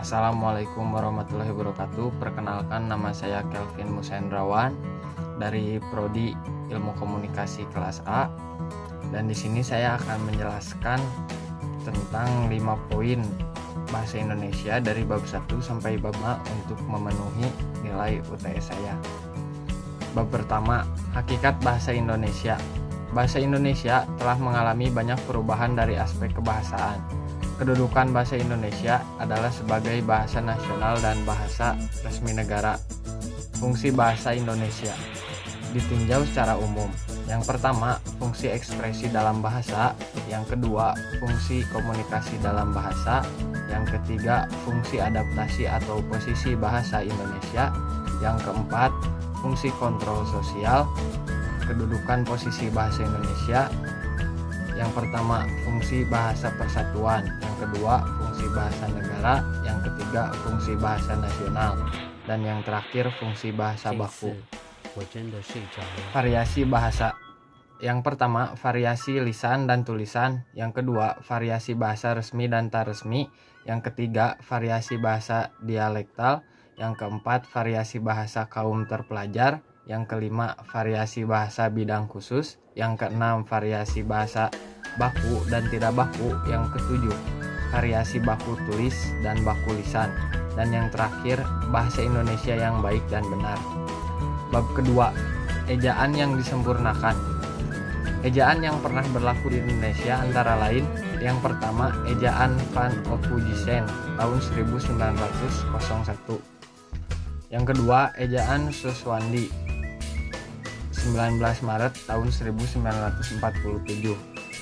Assalamualaikum warahmatullahi wabarakatuh. Perkenalkan, nama saya Kelvin Musendrawan dari Prodi Ilmu Komunikasi kelas A. Dan di sini saya akan menjelaskan tentang 5 poin bahasa Indonesia dari bab 1 sampai bab 5 untuk memenuhi nilai UTS saya. Bab pertama, hakikat bahasa Indonesia. Bahasa Indonesia telah mengalami banyak perubahan dari aspek kebahasaan. Kedudukan bahasa Indonesia adalah sebagai bahasa nasional dan bahasa resmi negara. Fungsi bahasa Indonesia ditinjau secara umum. Yang pertama, fungsi ekspresi dalam bahasa. Yang kedua, fungsi komunikasi dalam bahasa. Yang ketiga, fungsi adaptasi atau posisi bahasa Indonesia. Yang keempat, fungsi kontrol sosial. Kedudukan posisi bahasa Indonesia. Yang pertama, fungsi bahasa persatuan. Yang kedua, fungsi bahasa negara. Yang ketiga, fungsi bahasa nasional. Dan yang terakhir, fungsi bahasa baku. Variasi bahasa. Yang pertama, variasi lisan dan tulisan. Yang kedua, variasi bahasa resmi dan tak resmi. Yang ketiga, variasi bahasa dialektal. Yang keempat, variasi bahasa kaum terpelajar. Yang kelima, variasi bahasa bidang khusus. Yang keenam, variasi bahasa baku dan tidak baku. Yang ketujuh, variasi baku tulis dan baku lisan. Dan yang terakhir, bahasa Indonesia yang baik dan benar. Bab kedua, ejaan yang disempurnakan. Ejaan yang pernah berlaku di Indonesia antara lain: yang pertama, ejaan Van Ophuijsen tahun 1901. Yang kedua, ejaan Suswandi 19 Maret tahun 1947.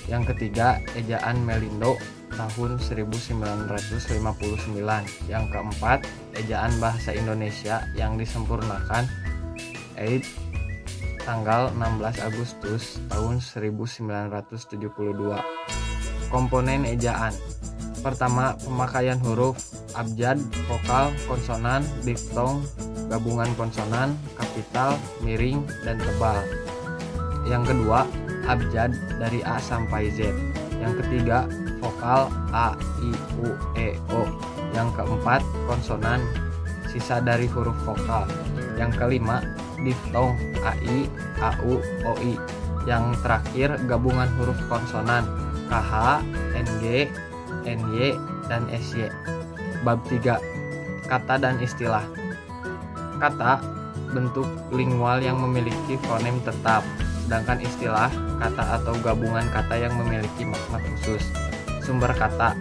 Yang ketiga, ejaan Melindo tahun 1959. Yang keempat, ejaan bahasa Indonesia yang disempurnakan tanggal 16 Agustus tahun 1972. Komponen ejaan. Pertama, pemakaian huruf, abjad, vokal, konsonan, diftong, gabungan konsonan, kapital, miring, dan tebal. Yang kedua, abjad dari A sampai Z. Yang ketiga, vokal A, I, U, E, O. Yang keempat, konsonan, sisa dari huruf vokal. Yang kelima, diftong AI, AU, OI. Yang terakhir, gabungan huruf konsonan KH, NG, NY, dan SY. Bab 3, kata dan istilah. Kata, bentuk lingual yang memiliki fonem tetap, sedangkan istilah, kata atau gabungan kata yang memiliki makna khusus. Sumber kata.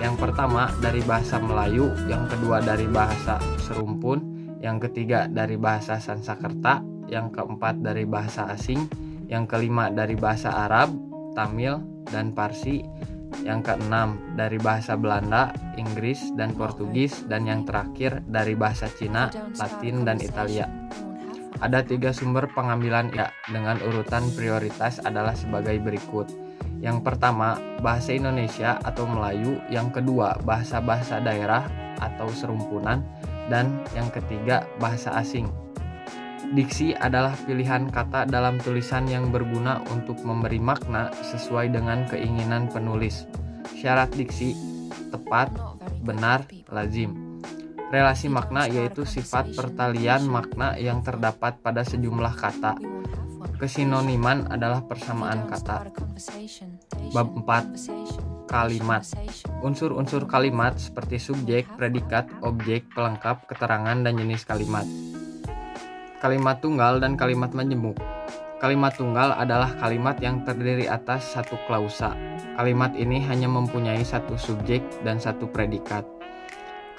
Yang pertama dari bahasa Melayu, yang kedua dari bahasa Serumpun, yang ketiga dari bahasa Sanskerta, yang keempat dari bahasa asing, yang kelima dari bahasa Arab, Tamil, dan Parsi, yang keenam dari bahasa Belanda, Inggris, dan Portugis, dan yang terakhir dari bahasa Cina, Latin, dan Italia. Ada 3 sumber pengambilan dengan urutan prioritas adalah sebagai berikut. Yang pertama, bahasa Indonesia atau Melayu. Yang kedua, bahasa-bahasa daerah atau serumpunan. Dan yang ketiga, bahasa asing. Diksi adalah pilihan kata dalam tulisan yang berguna untuk memberi makna sesuai dengan keinginan penulis. Syarat diksi: tepat, benar, lazim. Relasi makna yaitu sifat pertalian makna yang terdapat pada sejumlah kata. Kesinoniman adalah persamaan kata. Bab 4, kalimat. Unsur-unsur kalimat seperti subjek, predikat, objek, pelengkap, keterangan, dan jenis kalimat. Kalimat tunggal dan kalimat majemuk. Kalimat tunggal adalah kalimat yang terdiri atas satu klausa. Kalimat ini hanya mempunyai satu subjek dan satu predikat.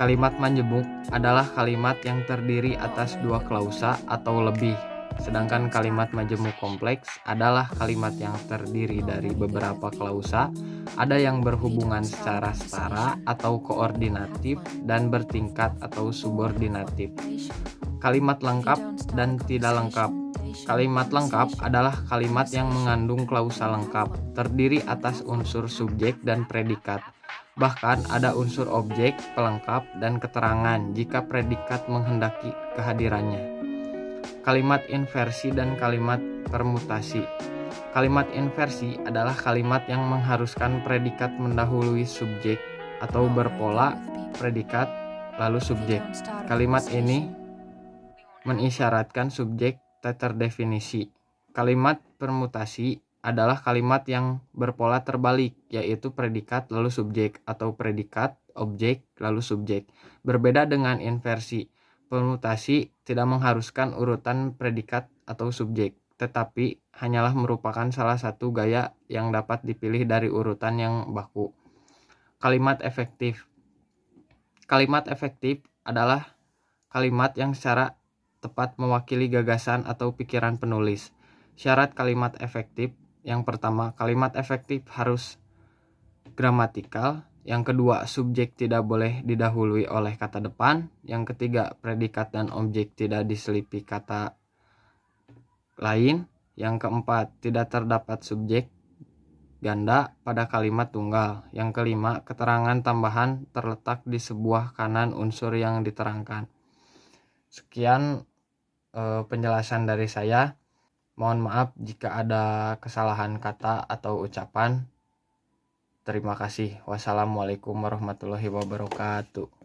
Kalimat majemuk adalah kalimat yang terdiri atas 2 klausa atau lebih. Sedangkan kalimat majemuk kompleks adalah kalimat yang terdiri dari beberapa klausa, ada yang berhubungan secara setara atau koordinatif, dan bertingkat atau subordinatif. Kalimat lengkap dan tidak lengkap. Kalimat lengkap adalah kalimat yang mengandung klausa lengkap, terdiri atas unsur subjek dan predikat. Bahkan ada unsur objek, pelengkap, dan keterangan jika predikat menghendaki kehadirannya. Kalimat inversi dan kalimat permutasi. Kalimat inversi adalah kalimat yang mengharuskan predikat mendahului subjek atau berpola predikat lalu subjek. Kalimat ini mengisyaratkan subjek tak terdefinisi. Kalimat permutasi adalah kalimat yang berpola terbalik, yaitu predikat lalu subjek atau predikat, objek, lalu subjek. Berbeda dengan inversi, permutasi tidak mengharuskan urutan predikat atau subjek, tetapi hanyalah merupakan salah satu gaya yang dapat dipilih dari urutan yang baku. Kalimat efektif. Kalimat efektif adalah kalimat yang secara tepat mewakili gagasan atau pikiran penulis. Syarat kalimat efektif: yang pertama, kalimat efektif harus gramatikal. Yang kedua, subjek tidak boleh didahului oleh kata depan. Yang ketiga, predikat dan objek tidak diselipi kata lain. Yang keempat, tidak terdapat subjek ganda pada kalimat tunggal. Yang kelima, keterangan tambahan terletak di sebuah kanan unsur yang diterangkan. Sekian penjelasan dari saya. Mohon maaf jika ada kesalahan kata atau ucapan. Terima kasih. Wassalamualaikum warahmatullahi wabarakatuh.